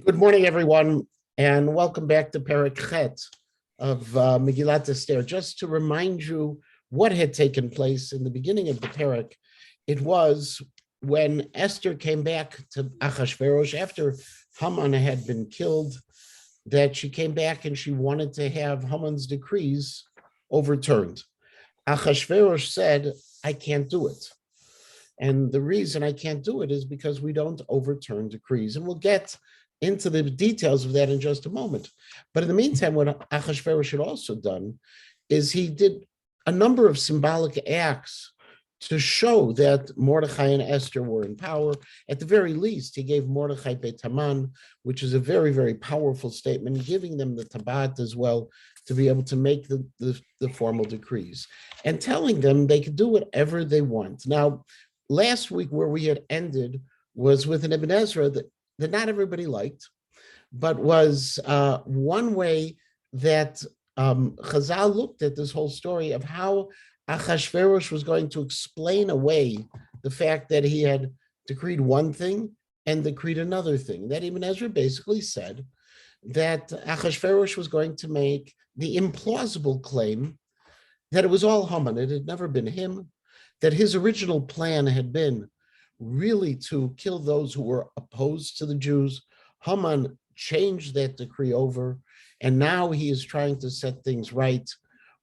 Good morning, everyone, and welcome back to Perek Chet of Megillat Esther. Just to remind you what had taken place in the beginning of the Perek, it was when Esther came back to Achashverosh after Haman had been killed, that she came back and she wanted to have Haman's decrees overturned. Achashverosh said, I can't do it. And the reason I can't do it is because we don't overturn decrees. And we'll get into the details of that in just a moment. But in the meantime, what Achashverosh had also done is he did a number of symbolic acts to show that Mordechai and Esther were in power. At the very least, he gave Mordechai Beit Haman, which is a very, very powerful statement, giving them the Tabat as well to be able to make the formal decrees and telling them they could do whatever they want. Now, last week where we had ended was with an Ibn Ezra that not everybody liked, but was one way that Chazal looked at this whole story of how Achashverosh was going to explain away the fact that he had decreed one thing and decreed another thing. That Ibn Ezra basically said that Achashverosh was going to make the implausible claim that it was all Haman, it had never been him, that his original plan had been really to kill those who were opposed to the Jews. Haman changed that decree over, and now he is trying to set things right.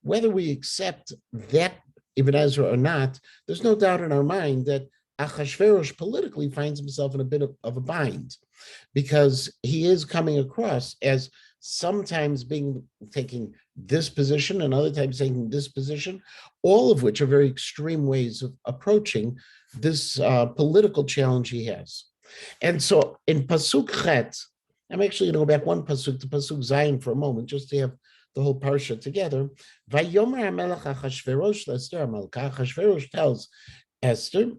Whether we accept that Ibn Ezra or not, there's no doubt in our mind that Achashverosh politically finds himself in a bit of a bind, because he is coming across as sometimes taking this position and other times taking this position, all of which are very extreme ways of approaching this political challenge he has. And so in Pasuk Chet, I'm actually going to go back one Pasuk to Pasuk Zayin for a moment, just to have the whole parsha together. Vayomer HaMelech Achashverosh l'Esther HaMalka. Achashverosh tells Esther,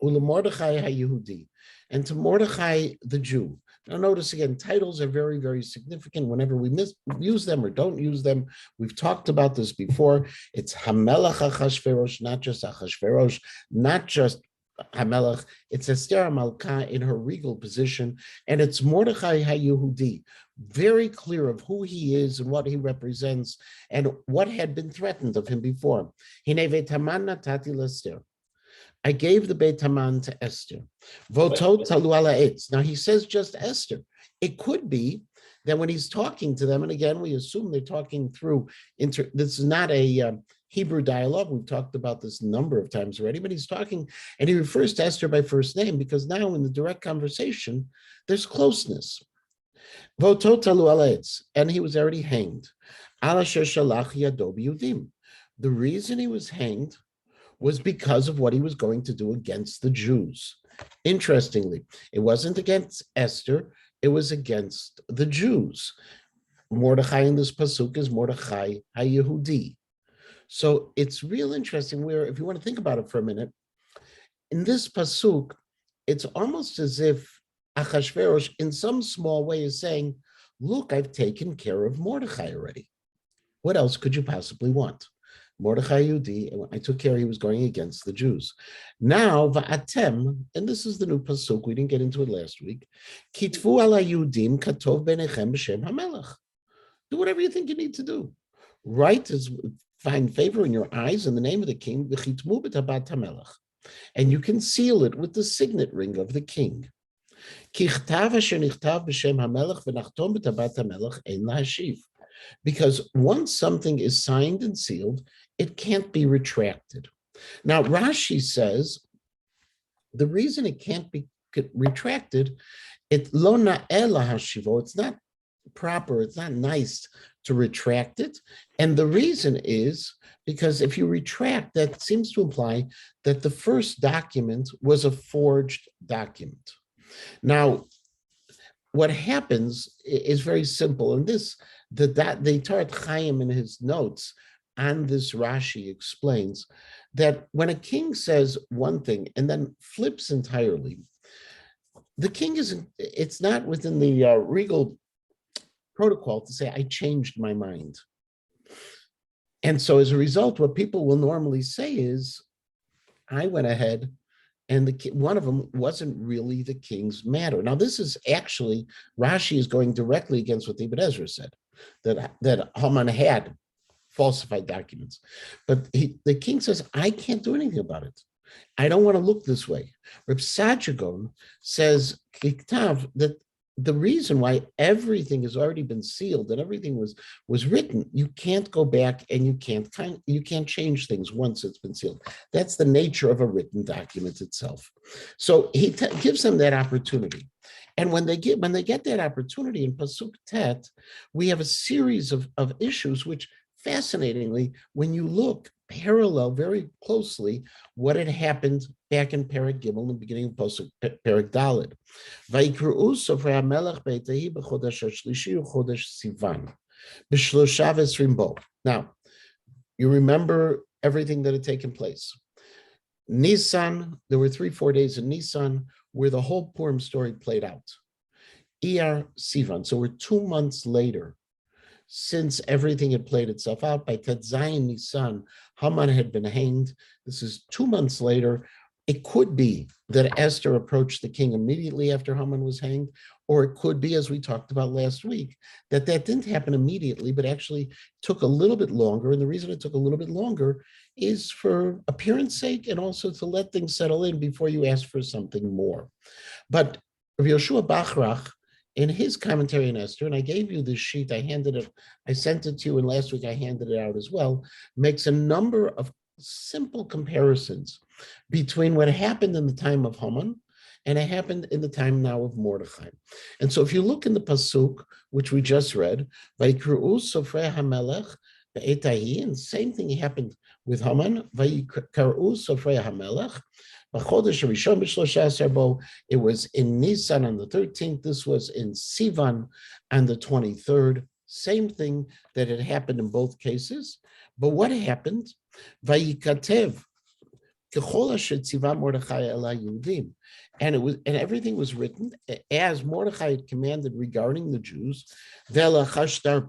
u'leMordechai HaYehudi, and to Mordechai the Jew. Now notice again, titles are very, very significant whenever we use them or don't use them. We've talked about this before. It's Hamelech Achashverosh, not just Achashverosh, not just Hamelech. It's Esther HaMalka in her regal position, and it's Mordechai HaYehudi, very clear of who he is and what he represents and what had been threatened of him before. Hinei Beit Haman natati l'Esther. I gave the Beit Haman to Esther. Votot talu ala etz. Now he says just Esther. It could be that when he's talking to them, and again, we assume they're talking through, this is not a Hebrew dialogue. We've talked about this a number of times already, but he's talking, and he refers to Esther by first name because now in the direct conversation, there's closeness. Votot talu ala etz. And he was already hanged. Ala sher shalach yado b'Yehudim. The reason he was hanged was because of what he was going to do against the Jews. Interestingly, it wasn't against Esther, it was against the Jews. Mordechai in this pasuk is Mordechai HaYehudi. So it's real interesting where, if you want to think about it for a minute, in this pasuk, it's almost as if Achashverosh in some small way is saying, look, I've taken care of Mordechai already. What else could you possibly want? Mordechai Yehudi, and I took care he was going against the Jews. Now, va'atem, and this is the new pasuk, we didn't get into it last week, kitvu ala Yehudim katov benechem b'shem hamelech. Do whatever you think you need to do. Write is find favor in your eyes in the name of the king, v'chitmu b'tabat hamelech, and you can seal it with the signet ring of the king. Kichtav asher nichtav b'shem hamelech v'nachtom b'tabat hamelech ein lahashiv. Because once something is signed and sealed, it can't be retracted. Now, Rashi says the reason it can't be retracted, it's lo na'eh lahashivo, it's not proper, it's not nice to retract it. And the reason is because if you retract, that seems to imply that the first document was a forged document. Now, what happens is very simple, and the Tarat Chaim in his notes on this Rashi explains that when a king says one thing and then flips entirely, the king it's not within the regal protocol to say, I changed my mind. And so as a result, what people will normally say is, I went ahead and one of them wasn't really the king's matter. Now, this is actually, Rashi is going directly against what Ibn Ezra said, that Haman had falsified documents. But the king says, I can't do anything about it. I don't want to look this way. Reb Sajagon says that the reason why everything has already been sealed and everything was written, you can't go back and you can't change things once it's been sealed. That's the nature of a written document itself. So he gives them that opportunity. And when they get that opportunity in Pasuk Tet, we have a series of issues which, fascinatingly, when you look, parallel very closely what had happened back in Perek Gimel in the beginning of Perek Daled. Vayikru Sofrei HaMelech Beitehi b'chodesh HaShlishi u'chodesh Sivan b'shlosha v'esrim bo. Now, you remember everything that had taken place. Nisan, there were 3-4 days in Nisan where the whole Purim story played out. Iyar Sivan, so we're 2 months later, since everything had played itself out. By Tet Zayin Nisan, Haman had been hanged. This is 2 months later. It could be that Esther approached the king immediately after Haman was hanged, or it could be, as we talked about last week, that didn't happen immediately, but actually took a little bit longer. And the reason it took a little bit longer is for appearance sake and also to let things settle in before you ask for something more. But Rav Yoshua Bachrach, in his commentary on Esther, and I gave you this sheet, I sent it to you, and last week I handed it out as well, makes a number of simple comparisons between what happened in the time of Haman and it happened in the time now of Mordechai. And so if you look in the Pasuk, which we just read, Vayikru Sofrei HaMelech Be'etahi, and the same thing happened with Haman, Vayikru Sofrei HaMelech, it was in Nisan on the 13th. This was in Sivan on the 23rd. Same thing that had happened in both cases. But what happened? Vayikatev and everything was written as Mordechai had commanded regarding the Jews. Chashtar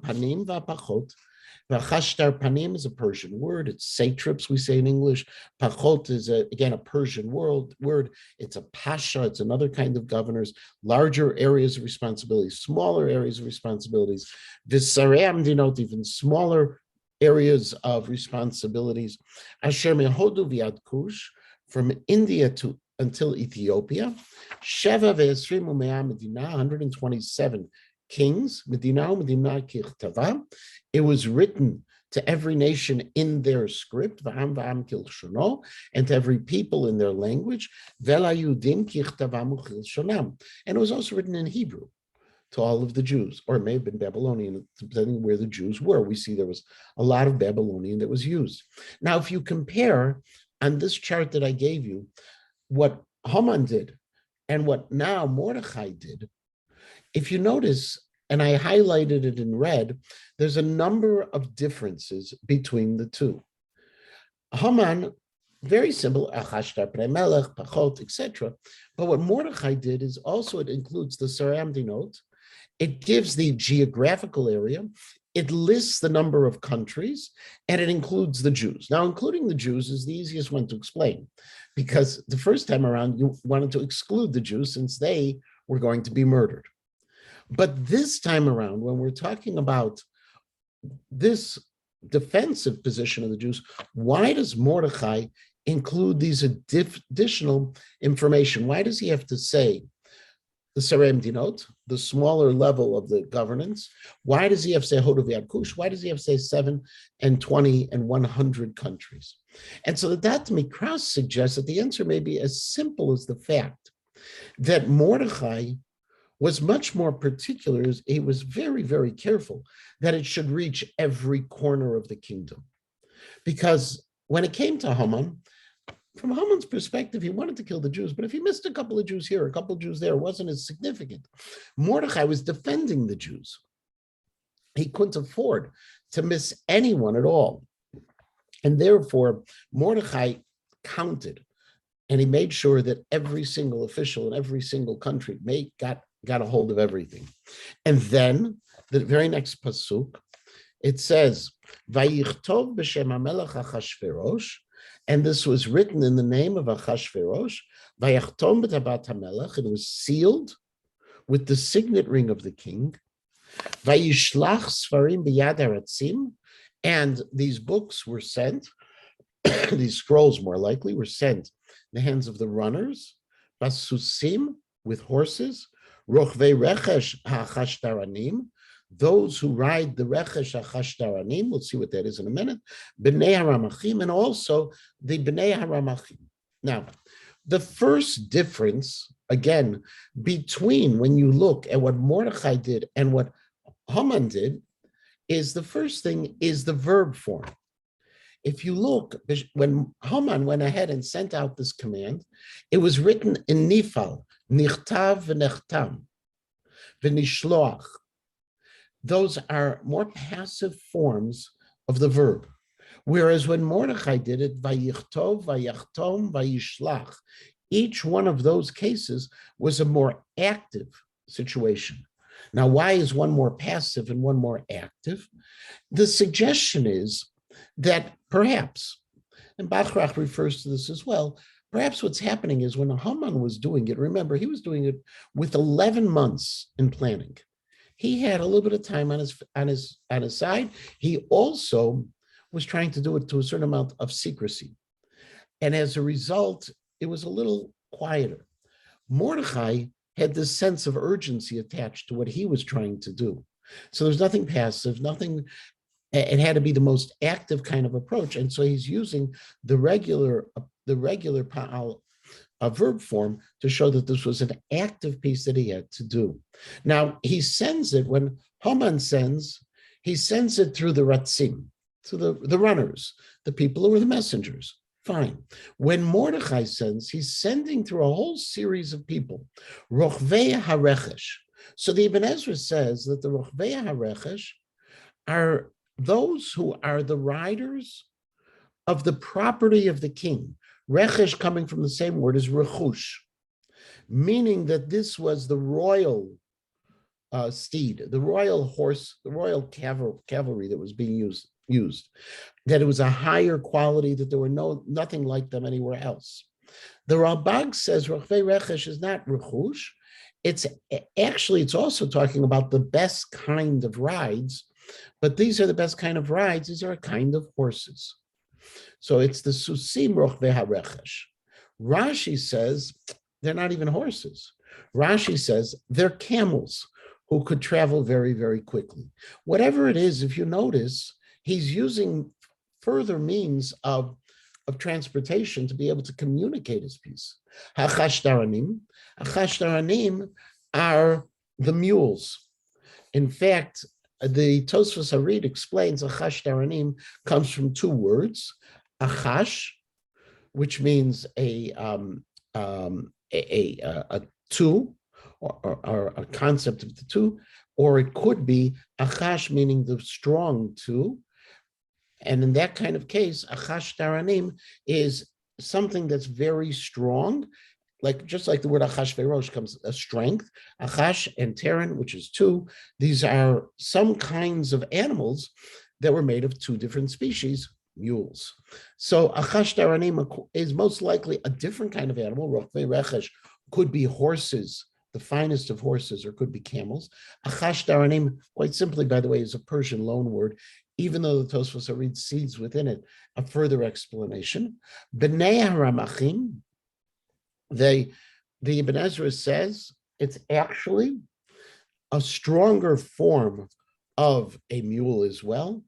panim is a Persian word. It's satraps, we say in English. Pachot is, again, a Persian word. It's a pasha. It's another kind of governors. Larger areas of responsibilities, smaller areas of responsibilities. Visaream denote even smaller areas of responsibilities. Asher mehodu viad kush, from India to until Ethiopia. Sheva ve'esrim u'mea medina, 127 kings. Medina kirtava. It was written to every nation in their script, and to every people in their language. And it was also written in Hebrew to all of the Jews, or it may have been Babylonian, depending where the Jews were. We see there was a lot of Babylonian that was used. Now, if you compare on this chart that I gave you, what Haman did and what now Mordechai did, if you notice, and I highlighted it in red, there's a number of differences between the two. Haman, very simple, etc. But what Mordechai did is also, it includes the Saram Dinot. It gives the geographical area. It lists the number of countries, and it includes the Jews. Now, including the Jews is the easiest one to explain, because the first time around, you wanted to exclude the Jews since they were going to be murdered. But this time around, when we're talking about this defensive position of the Jews, why does Mordechai include these additional information? Why does he have to say the Sarem Dinot, the smaller level of the governance? Why does he have to say Hodu V'Yad Kush? Why does he have to say 7 and 20 and 100 countries? And so that to me, Krauss suggests that the answer may be as simple as the fact that Mordechai was much more particular. He was very, very careful that it should reach every corner of the kingdom. Because when it came to Haman, from Haman's perspective, he wanted to kill the Jews, but if he missed a couple of Jews here, a couple of Jews there, it wasn't as significant. Mordechai was defending the Jews. He couldn't afford to miss anyone at all. And therefore, Mordechai counted, and he made sure that every single official in every single country got a hold of everything. And then the very next pasuk, it says, Vayichtov b'shem hamelech Achashverosh, and this was written in the name of Achashverosh, Vayachtom b'tabat hamelech, and it was sealed with the signet ring of the king. Vayishlach svarim b'yad haratzim, and these books were sent, these scrolls more likely were sent in the hands of the runners, basusim, with horses, rochvei rechesh hachashtaranim, those who ride the rechesh hachashtaranim, we'll see what that is in a minute, b'nei haramachim, and also the b'nei haramachim. Now, the first difference, again, between when you look at what Mordechai did and what Haman did, is the first thing is the verb form. If you look, when Haman went ahead and sent out this command, it was written in Nifal, Nichtav v'nechtam, v'nishloach. Those are more passive forms of the verb. Whereas when Mordechai did it, Vayichtov, Vayachtom, Vayishlach, each one of those cases was a more active situation. Now, why is one more passive and one more active? The suggestion is that perhaps, and Bachrach refers to this as well, perhaps what's happening is when Haman was doing it, remember, he was doing it with 11 months in planning. He had a little bit of time on his side. He also was trying to do it to a certain amount of secrecy. And as a result, it was a little quieter. Mordechai had this sense of urgency attached to what he was trying to do. So there's nothing passive, nothing, it had to be the most active kind of approach. And so he's using the regular pa'al, a verb form, to show that this was an active piece that he had to do. Now, he sends it, when Haman sends, he sends it through the ratzim, to the runners, the people who are the messengers. Fine. When Mordechai sends, he's sending through a whole series of people. Rochvei harechesh. So the Ibn Ezra says that the Rochvei harechesh are those who are the riders of the property of the king. Rechesh coming from the same word as rechush, meaning that this was the royal steed, the royal horse, the royal cavalry that was being used, that it was a higher quality, that there were nothing like them anywhere else. The Ralbag says Rochvei Rechesh is not rechush. It's also talking about the best kind of rides, but these are the best kind of rides. These are a kind of horses. So it's the Susim Rochvei HaRechesh. Rashi says they're not even horses. Rashi says they're camels who could travel very, very quickly. Whatever it is, if you notice, he's using further means of transportation to be able to communicate his piece. Hachashtaranim are the mules. In fact, the Tosfos Harid explains Achashtaranim comes from two words, achash, which means a two, or a concept of the two, or it could be achash, meaning the strong two. And in that kind of case, achash taranim is something that's very strong, just like the word achash verosh comes a strength. Achash and teran, which is two, these are some kinds of animals that were made of two different species, mules. So achash taranim is most likely a different kind of animal. Rochvei rechesh could be horses, the finest of horses, or could be camels. Achash taranim, quite simply, by the way, is a Persian loanword, even though the Tosfos Harid sees within it a further explanation. B'nei haramachim, the Ibn Ezra says it's actually a stronger form of a mule as well,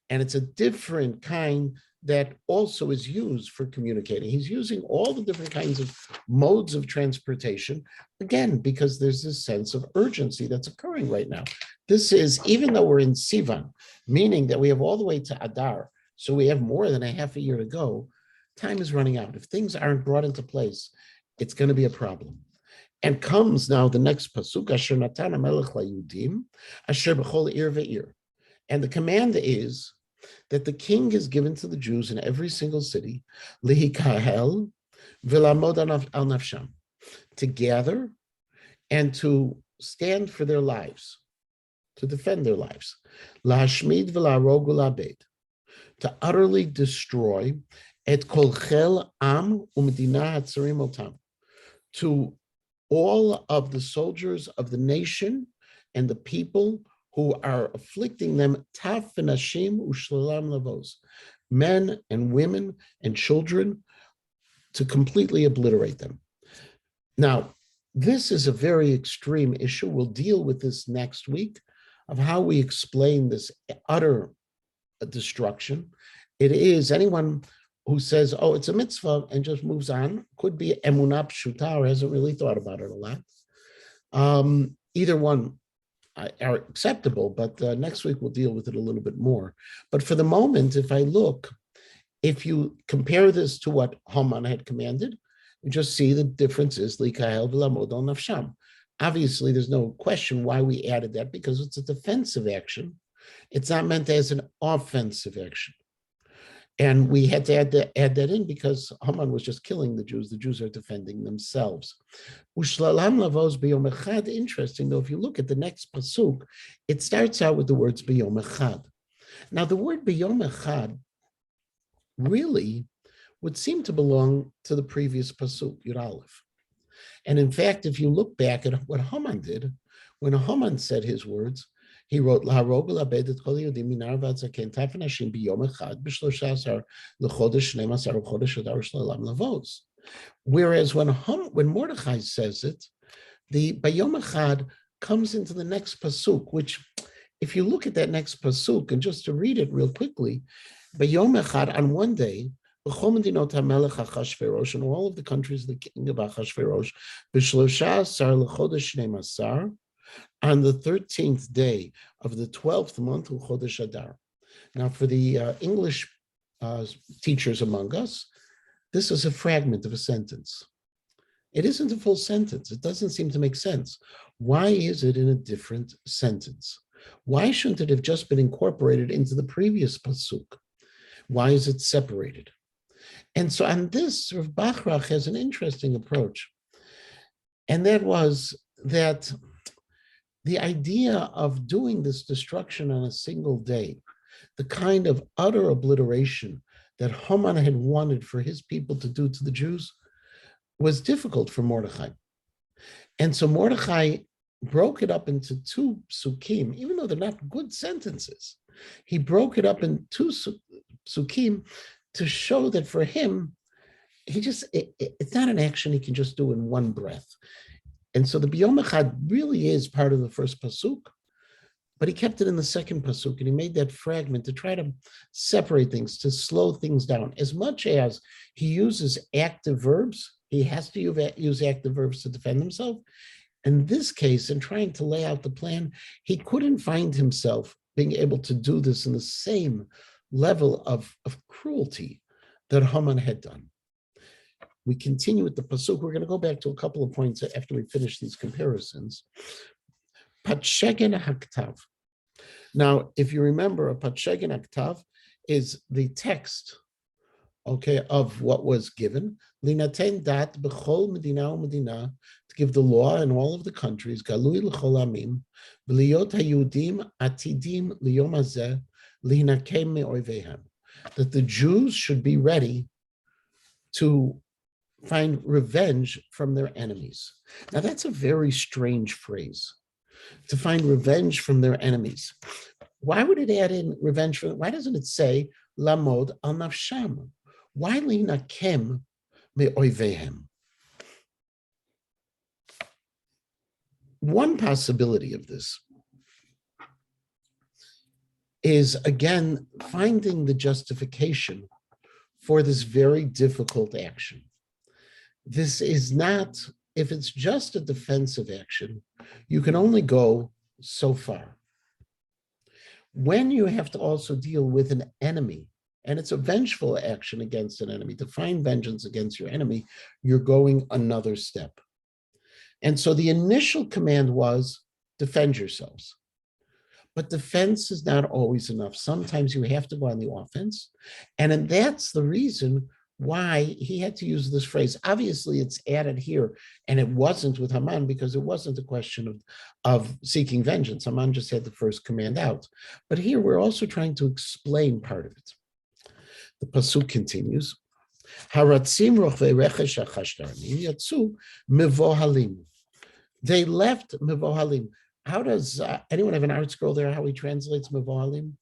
and it's a different kind that also is used for communicating. He's using all the different kinds of modes of transportation, again, because there's this sense of urgency that's occurring right now. This is, even though we're in Sivan, meaning that we have all the way to Adar, so we have more than a half a year to go, time is running out. If things aren't brought into place, it's going to be a problem. And comes now the next pasuk, Asher Natan HaMelech LaYudim, Asher B'chol Ir Ve'ir. And the command is that the king is given to the Jews in every single city, Lihikahel V'lamod al Nafsham, to gather and to stand for their lives, to defend their lives, Lahashmid V'larog V'labed, to utterly destroy et kol chel am u'medina hatzarim otam, to all of the soldiers of the nation and the people who are afflicting them, taf v'nashim u'shlelam lavos, men and women and children, to completely obliterate them. Now, this is a very extreme issue. We'll deal with this next week of how we explain this utter destruction. It is anyone who says, oh, it's a mitzvah and just moves on, could be emunah pshuta or hasn't really thought about it a lot. Either one are acceptable, but next week we'll deal with it a little bit more. But for the moment, if you compare this to what Haman had commanded, you just see the difference is likael v'lamod al nafsham. Obviously, there's no question why we added that, because it's a defensive action. It's not meant as an offensive action. And we had to add that in because Haman was just killing the Jews. The Jews are defending themselves. Ushlalam lavos b'yom echad. Interesting, though, if you look at the next pasuk, it starts out with the words b'yom echad. Now, the word b'yom echad really would seem to belong to the previous pasuk, Yud Aleph. And in fact, if you look back at what Haman did, when Haman said his words, he wrote, "Laharog v'la'abed et kol Yehudim minar v'ad zaken taf v'nashim b'yom echad b'shlosha asar l'chodesh shneim asar u'chodesh adar shlelam lavos." Whereas when Mordechai says it, the b'yom echad comes into the next pasuk, which, if you look at that next pasuk, and just to read it real quickly, b'yom echad, on one day, b'chol medinot hamelech Achashverosh, in all of the countries of the king of Achashverosh, b'shlosha asar l'chodesh shneim asar, on the 13th day of the 12th month, Chodesh Adar. Now, for the English teachers among us, this is a fragment of a sentence. It isn't a full sentence. It doesn't seem to make sense. Why is it in a different sentence? Why shouldn't it have just been incorporated into the previous pasuk? Why is it separated? And so on this, Rav Bachrach has an interesting approach. And that was that the idea of doing this destruction on a single day, the kind of utter obliteration that Haman had wanted for his people to do to the Jews, was difficult for Mordechai. And so Mordechai broke it up into two psukim, even though they're not good sentences. He broke it up in two psukim to show that for him, it's not an action he can just do in one breath. And so the b'yom echad really is part of the first pasuk, but he kept it in the second pasuk, and he made that fragment to try to separate things, to slow things down. As much as he uses active verbs, he has to use active verbs to defend himself. In this case, in trying to lay out the plan, he couldn't find himself being able to do this in the same level of cruelty that Haman had done. We continue with the pasuk. We're going to go back to a couple of points after we finish these comparisons. Patshegen haktav. Now, if you remember, a patshegen haktav is the text, okay, of what was given. Linaten dat b'chol medina u'medina, to give the law in all of the countries. Galui l'chol amim, v'liyot hayudim atidim liyom hazeh lihinakem me'oivehem. That the Jews should be ready to find revenge from their enemies. Now, that's a very strange phrase, to find revenge from their enemies. Why would it add in revenge from, why doesn't it say, lamod al nafsham? Why linakem me'oivehem? One possibility of this is, again, finding the justification for this very difficult action. This is not, if it's just a defensive action, you can only go so far. When you have to also deal with an enemy, and it's a vengeful action against an enemy, to find vengeance against your enemy, you're going another step. And so the initial command was, defend yourselves. But defense is not always enough. Sometimes you have to go on the offense. And that's the reason why he had to use this phrase. Obviously, it's added here, and it wasn't with Haman because it wasn't a question of seeking vengeance. Haman just had the first command out. But here we're also trying to explain part of it. The pasuk continues, Haratzim rochvei rechesh hachashtarnim yatsu mevohalim. They left mevohalim. How does anyone have an art scroll there? How he translates mevohalim?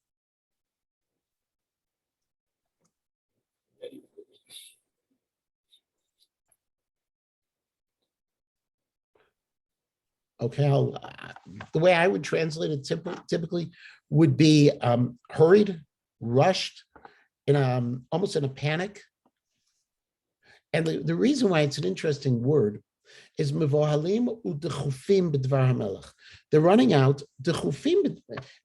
Okay, the way I would translate it typically would be hurried, rushed, in almost in a panic. And the reason why it's an interesting word is mevohalim udechufim b'dvar hamelech. They're running out. Dechufim.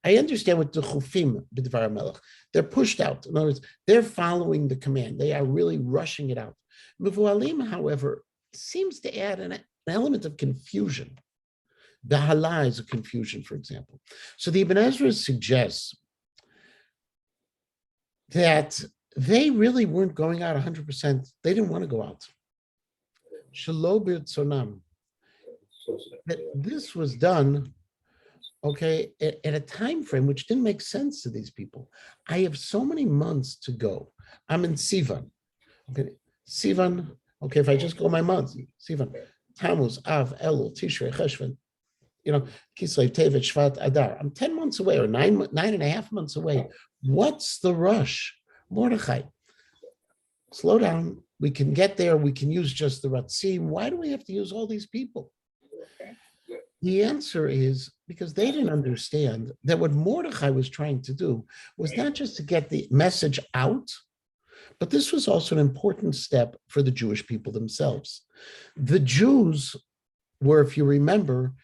I understand what dechufim b'dvar hamelech. They're pushed out. In other words, they're following the command. They are really rushing it out. Mevohalim, however, seems to add an element of confusion. The hala is a confusion, for example. So the Ibn Ezra suggests that they really weren't going out 100%. They didn't want to go out. Shelo b'rtzonam. That this was done, okay, at a time frame which didn't make sense to these people. I have so many months to go. I'm in Sivan. Okay, Sivan. Okay, if I just go my months, Sivan, Tammuz, Av, Elul, Tishrei, Cheshvan. Kislev, Tevet, Shvat, Adar. I'm 10 months away, or 9.5 months away. What's the rush? Mordechai, slow down. We can get there. We can use just the Ratzim. Why do we have to use all these people? The answer is because they didn't understand that what Mordechai was trying to do was not just to get the message out, but this was also an important step for the Jewish people themselves. The Jews were, if you remember,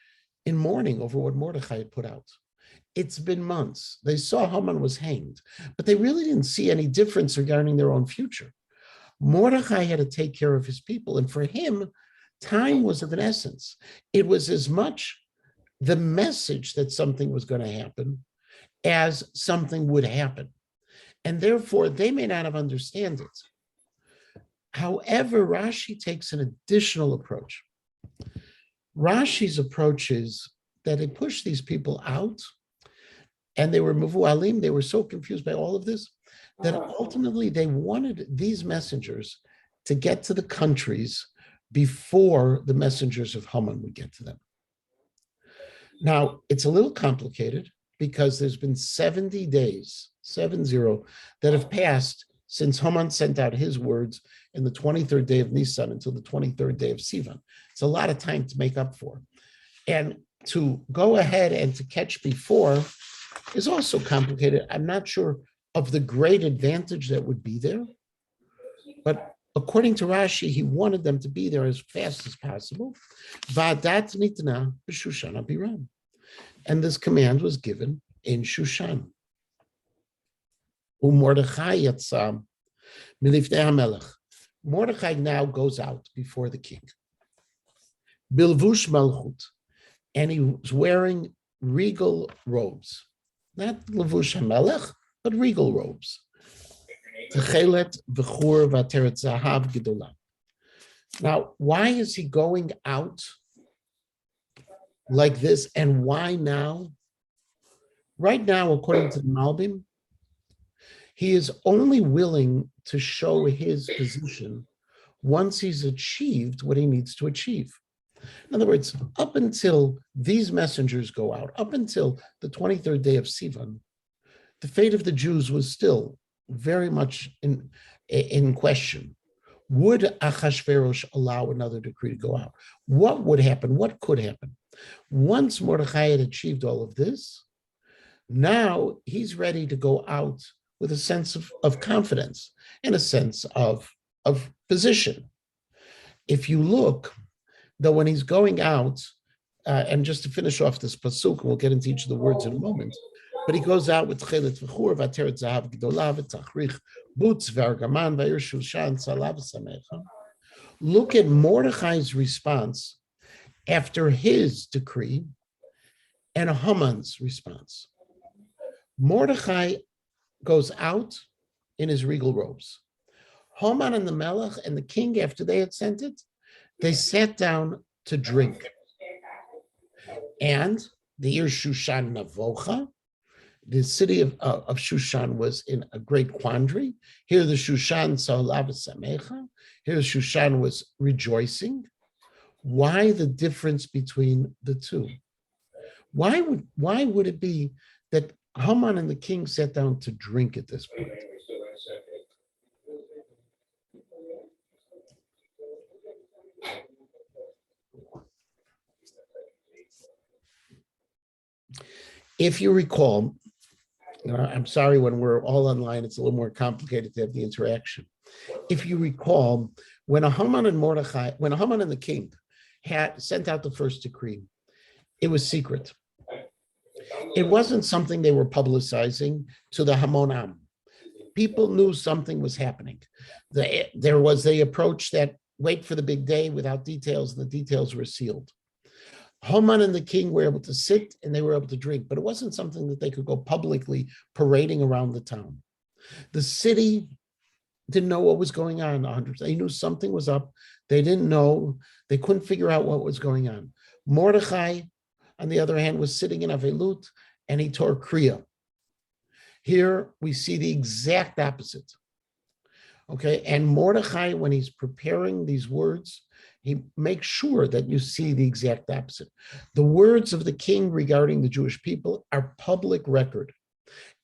in mourning over what Mordechai had put out. It's been months. They saw Haman was hanged, but they really didn't see any difference regarding their own future. Mordechai had to take care of his people, and for him, time was of an essence. It was as much the message that something was going to happen as something would happen. And therefore, they may not have understood it. However, Rashi takes an additional approach. Rashi's approach is that they pushed these people out, and they were mevualim. They were so confused by all of this that ultimately they wanted these messengers to get to the countries before the messengers of Haman would get to them. Now, it's a little complicated because there's been 70 days, 70, that have passed since Haman sent out his words in the 23rd day of Nisan until the 23rd day of Sivan. It's a lot of time to make up for. And to go ahead and to catch before is also complicated. I'm not sure of the great advantage that would be there, but according to Rashi, he wanted them to be there as fast as possible. Va'adat nitna b'Shushan Abiram. And this command was given in Shushan. Mordechai yatzam milifnei hamelech. Mordechai now goes out before the king. Bilvush malchut, and he was wearing regal robes, not levush hamelech, but regal robes. Techelet v'chur v'ateret zahav gedolah. Now, why is he going out like this, and why now? Right now, according to the Malbim, he is only willing to show his position once he's achieved what he needs to achieve. In other words, up until these messengers go out, up until the 23rd day of Sivan, the fate of the Jews was still very much in question. Would Achashverosh allow another decree to go out? What would happen? What could happen? Once Mordechai had achieved all of this, now he's ready to go out with a sense of confidence and a sense of position. If you look, though, when he's going out, and just to finish off this pasuk, and we'll get into each of the words in a moment, but he goes out with chelet v'chur v'ateret zahav gedolah v'tachrich butz v'argaman v'ir shushan salav samecha. Look at Mordechai's response after his decree and Haman's response. Mordechai goes out in his regal robes. Haman and the Melech and the king, after they had sent it, they sat down to drink. And the Ir Shushan Navocha, The city of Shushan was in a great quandary. Here the Shushan Sa'olav Samecha. Here Shushan was rejoicing. Why the difference between the two? Why would it be that Haman and the king sat down to drink at this point? If you recall, I'm sorry, when we're all online, it's a little more complicated to have the interaction. If you recall, when Haman and the king had sent out the first decree, it was secret. It wasn't something they were publicizing to the Hamonam. People knew something was happening. There was the approach that wait for the big day without details, and the details were sealed. Haman and the king were able to sit and they were able to drink, but it wasn't something that they could go publicly parading around the town. The city didn't know what was going on 100%. They knew something was up. They didn't know. They couldn't figure out what was going on. Mordechai, on the other hand, was sitting in Avelut and he tore Kriya. Here we see the exact opposite. Okay, and Mordechai, when he's preparing these words, he makes sure that you see the exact opposite. The words of the king regarding the Jewish people are public record.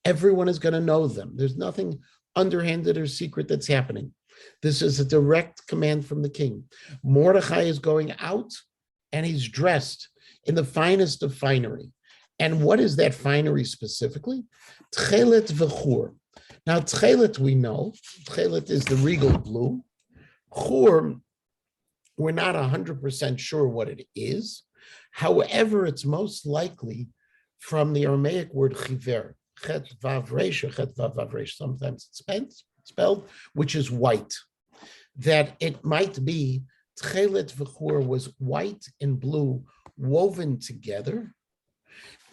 Everyone is going to know them. There's nothing underhanded or secret that's happening. This is a direct command from the king. Mordechai is going out and he's dressed in the finest of finery. And what is that finery specifically? Tchelet v'chur. Now, tchelet we know. Tchelet is the regal blue. Chur, we're not 100% sure what it is. However, it's most likely from the Aramaic word chiver, chet vav resh or chet vav vav resh. Sometimes it's spelled, which is white. That it might be tchelet v'chur was white and blue woven together.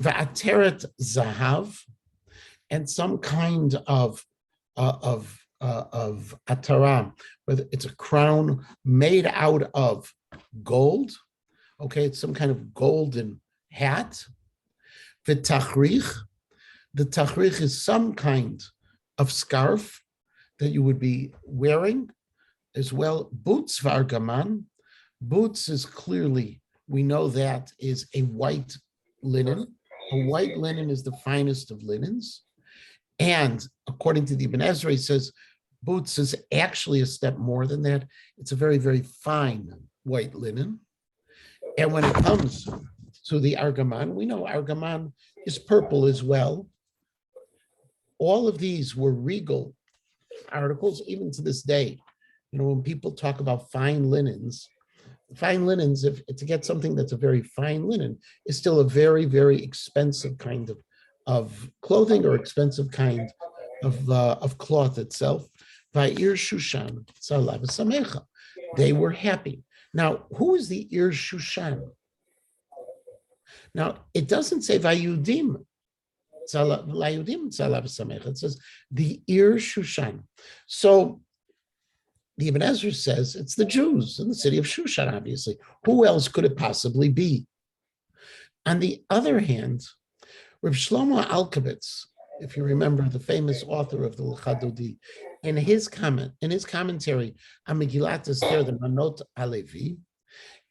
Va'ateret zahav, and some kind of atara, whether it's a crown made out of gold. Okay, it's some kind of golden hat. V'tachrich, the tachrich is some kind of scarf that you would be wearing as well. Boots v'argaman, boots is clearly, we know that is a white linen. A white linen is the finest of linens. And according to the Ibn Ezra, he says, boots is actually a step more than that. It's a very, very fine white linen. And when it comes to the argaman, we know argaman is purple as well. All of these were regal articles, even to this day. You know, when people talk about fine linens, if to get something that's a very fine linen is still a very, very expensive kind of clothing or expensive kind of cloth itself. Va'ir Shushan Tzalav Samecha. They were happy. Now, who is the Ir Shushan? Now, it doesn't say Vayudim Tzalav Samecha. It says the Ir Shushan. So the Ibn Ezra says it's the Jews in the city of Shushan, obviously. Who else could it possibly be? On the other hand, Reb Shlomo Alkabetz, if you remember, the famous author of the L'Chadodi, in his commentary on Megillat Esther, the Manot Alevi,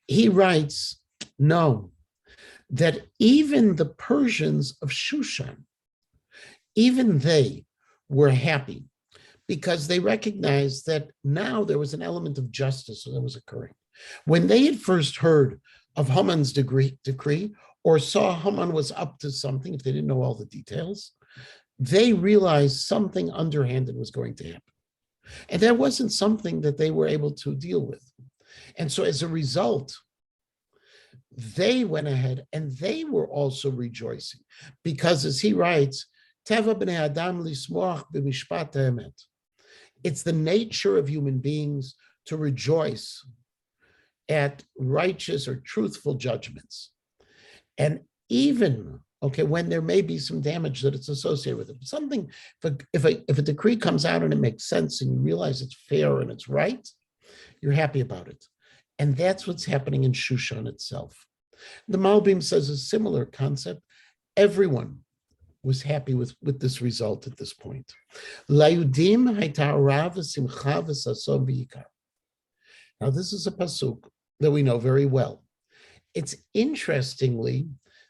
he writes, no, that even the Persians of Shushan, even they were happy because they recognized that now there was an element of justice that was occurring. When they had first heard of Haman's decree or saw Haman was up to something, if they didn't know all the details, they realized something underhanded was going to happen. And that wasn't something that they were able to deal with. And so as a result, they went ahead and they were also rejoicing because, as he writes, Teva b'nei Adam lismoach b'mishpat ha'emet. It's the nature of human beings to rejoice at righteous or truthful judgments. And even, when there may be some damage that it's associated with it, something, if a decree comes out and it makes sense and you realize it's fair and it's right, you're happy about it. And that's what's happening in Shushan itself. The Malbim says a similar concept. Everyone was happy with this result at this point. Layudim hayta ora v'simcha v'sason v'yikar. Now, this is a pasuk that we know very well. It's interestingly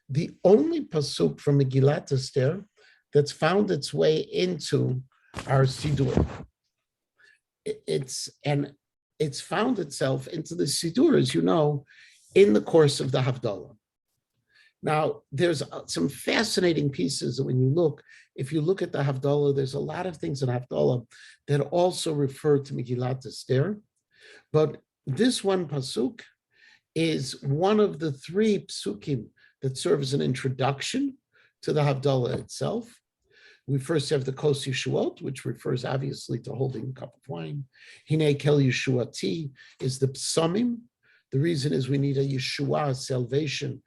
the only pasuk from Megillat Esther that's found its way into our Siddur. It's found itself into the Siddur, as you know, in the course of the Havdalah. Now, there's some fascinating pieces that when you look, if you look at the Havdalah, there's a lot of things in Havdalah that also refer to Megillat Esther. But this one pasuk is one of the three psukim that serve as an introduction to the Havdalah itself. We first have the Kos Yeshuot, which refers obviously to holding a cup of wine. Hine Kel Yeshuati is the psomim. The reason is we need a Yeshua, salvation,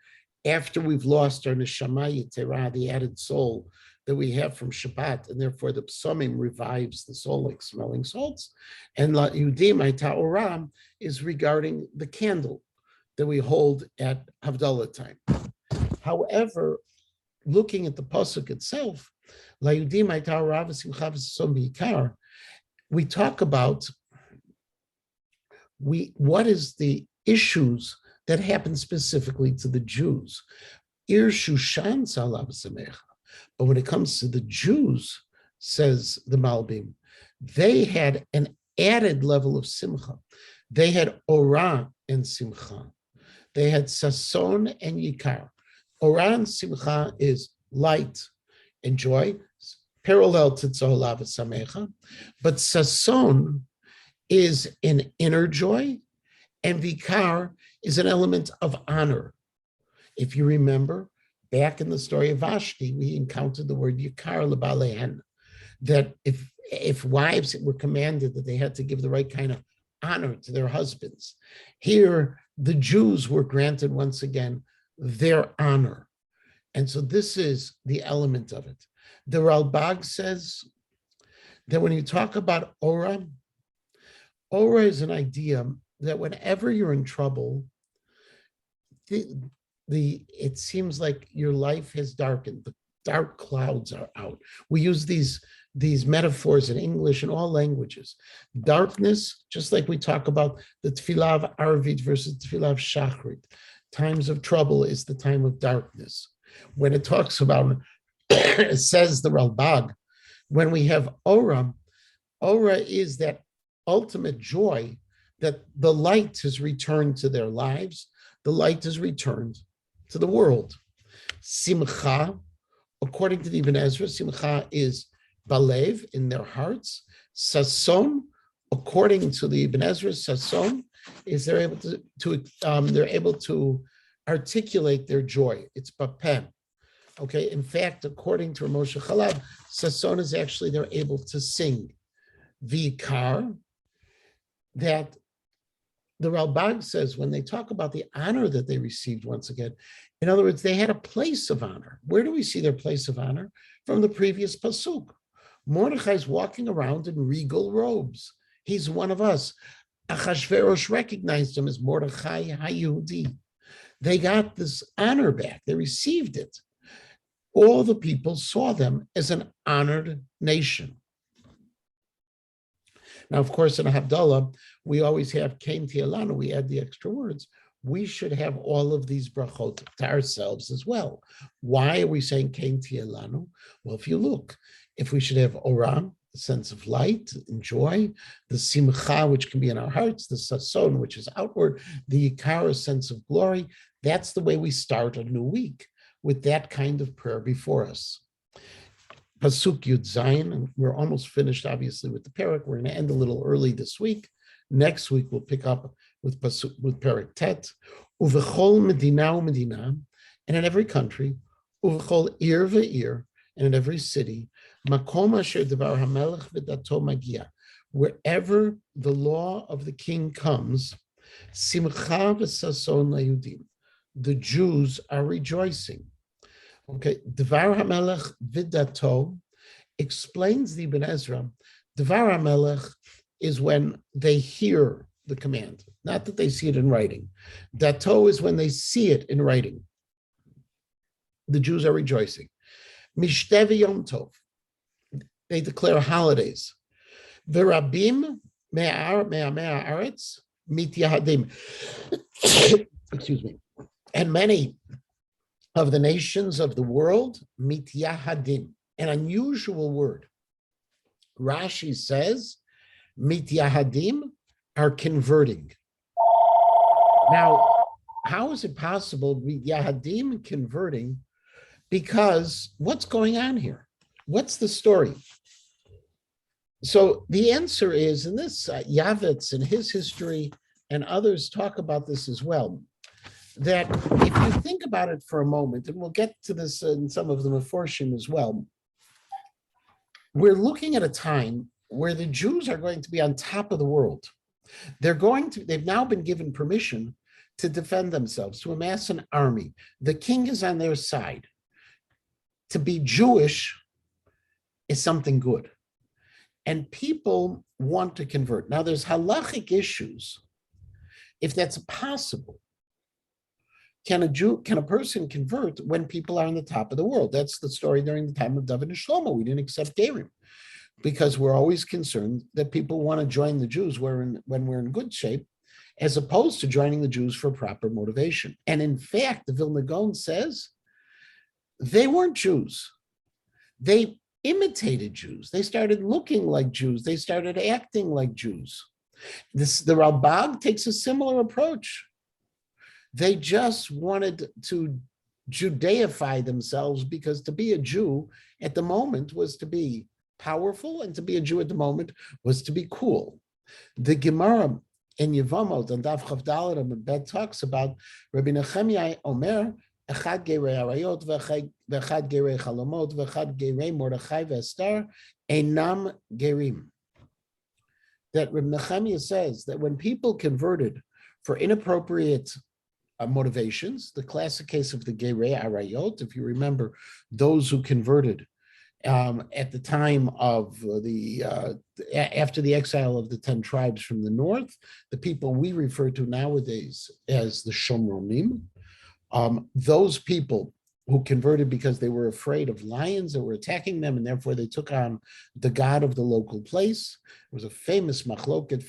after we've lost our neshama yitera, the added soul that we have from Shabbat, and therefore the psomim revives the soul like smelling salts. And La Yudim Ta'oram is regarding the candle that we hold at Havdalah time. However, looking at the pasuk itself, La Yudim Ta'oram v'simcha v'sason v'yikar, we talk about what is the issues that happen specifically to the Jews. Ir Shushan Salav Samecha. But when it comes to the Jews, says the Malbim, they had an added level of simcha. They had ora and simcha. They had sason and yikar. Ora and simcha is light and joy, parallel to tzolav samecha. But sason is an inner joy, and vikar is an element of honor. If you remember, back in the story of Vashti, we encountered the word yikar lebalehen, that if wives were commanded that they had to give the right kind of honor to their husbands, here the Jews were granted once again their honor. And so this is the element of it. The Ralbag says that when you talk about Ora is an idea that whenever you're in trouble, it seems like your life has darkened. The dark clouds are out. We use these metaphors in English and all languages. Darkness, just like we talk about the Tefillah of Arvit versus Tefillah of Shachrit. Times of trouble is the time of darkness. When it talks about, it says the Ralbag, when we have Ora is that ultimate joy that the light has returned to their lives, the light has returned to the world. Simcha, according to the Ibn Ezra, Simcha is balev, in their hearts. Sason, according to the Ibn Ezra, Sason is they're able to articulate their joy. It's bapem. Okay, in fact, according to Moshe Chalab, Sason is actually they're able to sing. Vikar, that the Ralbag says when they talk about the honor that they received once again, in other words, they had a place of honor. Where do we see their place of honor? From the previous pasuk. Mordechai is walking around in regal robes. He's one of us. Achashverosh recognized him as Mordechai HaYehudi. They got this honor back. They received it. All the people saw them as an honored nation. Now, of course, in Havdalah, we always have Kain Tialanu, we add the extra words. We should have all of these brachot to ourselves as well. Why are we saying Kain Tialanu? Well, if you look, if we should have Oram, the sense of light and joy, the Simcha, which can be in our hearts, the Sason, which is outward, the Yikar, sense of glory, that's the way we start a new week, with that kind of prayer before us. Pasuk Yud Zayin, and we're almost finished, obviously, with the Perek. We're going to end a little early this week. Next week, we'll pick up with Perek Tet. Uvechol Medina Medina, and in every country, Uvechol Ir ve'ir, and in every city, Makom Asher Devar HaMelech V'dato Magia, wherever the law of the king comes, Simcha V'sason LaYudim, the Jews are rejoicing. Okay, Devar HaMelech V'dato explains the Ibn Ezra. Devar HaMelech is when they hear the command, not that they see it in writing. Dato is when they see it in writing. The Jews are rejoicing. Mishtevi Yom Tov. They declare holidays. Verabim me'ar me'aretz mityahadim. Excuse me. And many of the nations of the world mityahadim, an unusual word. Rashi says mityahadim are converting. Now, how is it possible mityahadim converting? Because what's going on here? What's the story? So the answer is, and this Yavitz in his history and others talk about this as well, that if you think about it for a moment, and we'll get to this in some of the Meforshim as well, we're looking at a time where the Jews are going to be on top of the world. They've now been given permission to defend themselves, to amass an army. The king is on their side. To be Jewish is something good. And people want to convert. Now, there's halachic issues. If that's possible, can a person convert when people are on the top of the world? That's the story during the time of David and Shlomo. We didn't accept Gerim because we're always concerned that people want to join the Jews when we're in good shape, as opposed to joining the Jews for proper motivation. And in fact, the Vilna Gaon says they weren't Jews. They imitated Jews. They started looking like Jews. They started acting like Jews. The Ralbag takes a similar approach. They just wanted to Judaify themselves because to be a Jew at the moment was to be powerful, and to be a Jew at the moment was to be cool. The Gemara in Yevamot and Daf Chav Daled and Bet talks about Rabbi Nechemiah Omer, Echad Gerei Arayot, V'echad Gerei Chalomot, V'echad Gerei Mordechai V'Esther, Einam Gerim. That Rabbi Nechemiah says that when people converted for inappropriate motivations, the classic case of the Gerei Arayot, if you remember, those who converted at the time of after the exile of the 10 tribes from the north, the people we refer to nowadays as the Shomronim, those people who converted because they were afraid of lions that were attacking them, and therefore they took on the god of the local place. It was a famous machloket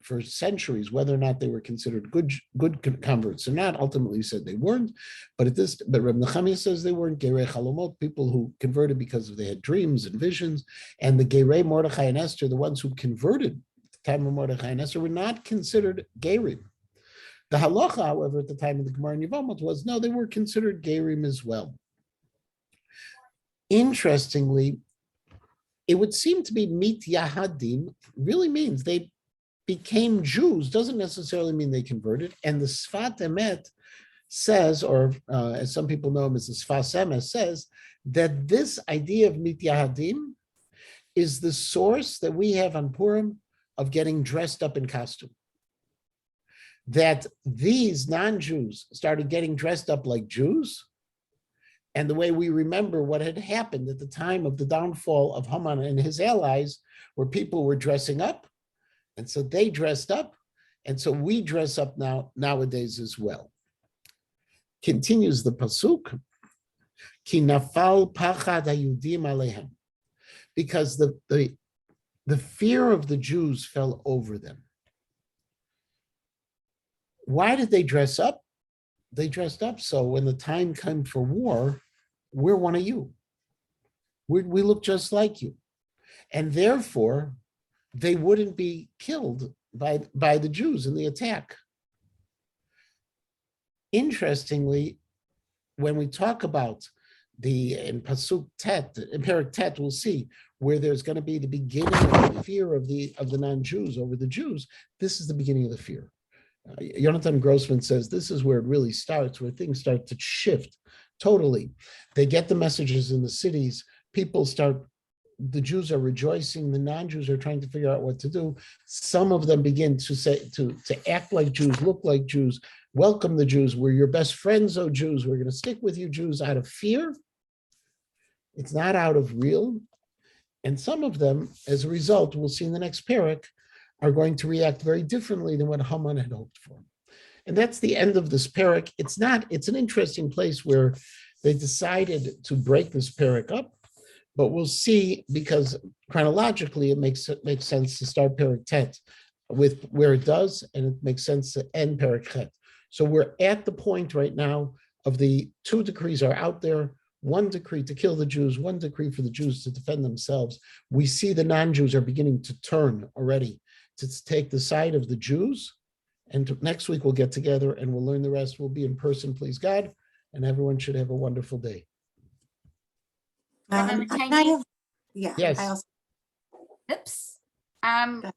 for centuries whether or not they were considered good converts or not. Ultimately said they weren't, but Reb Nechemiah says they weren't. Gerei Chalomot, people who converted because they had dreams and visions, and the Gerei Mordechai and Esther, the ones who converted at the time of Mordechai and Esther, were not considered Gerim. The halacha, however, at the time of the Gemara in Yevamot was, no, they were considered Gerim as well. Interestingly, it would seem to be mit yahadim really means they became Jews, doesn't necessarily mean they converted. And the Sfat Emet says, or as some people know him as the Sfas Emes, says that this idea of mit yahadim is the source that we have on Purim of getting dressed up in costume. That these non-Jews started getting dressed up like Jews, and the way we remember what had happened at the time of the downfall of Haman and his allies, where people were dressing up, and so they dressed up, and so we dress up nowadays as well. Continues the pasuk, ki nafal pachad hayudim alehem, because the fear of the Jews fell over them. Why did they dress up? They dressed up so when the time came for war, we're one of you. We look just like you. And therefore, they wouldn't be killed by the Jews in the attack. Interestingly, when we talk about in Pasuk Tet, in Perek Tet, we'll see where there's going to be the beginning of the fear of the non-Jews over the Jews. This is the beginning of the fear. Jonathan Grossman says this is where it really starts, where things start to shift totally. They get the messages in the cities. The Jews are rejoicing. The non-Jews are trying to figure out what to do. Some of them begin to act like Jews, look like Jews, welcome the Jews. We're your best friends, oh Jews. We're going to stick with you, Jews, out of fear. It's not out of real. And some of them, as a result, we'll see in the next parak, are going to react very differently than what Haman had hoped for. And that's the end of this parak. It's an interesting place where they decided to break this parak up, but we'll see, because chronologically it makes sense to start parak tet with where it does, and it makes sense to end parak chet. So we're at the point right now of the two decrees are out there. One decree to kill the Jews, one decree for the Jews to defend themselves. We see the non-Jews are beginning to turn already to take the side of the Jews. And next week we'll get together and we'll learn the rest. We'll be in person, please God, and everyone should have a wonderful day. Yes. Yes. I also, Oops. Go ahead.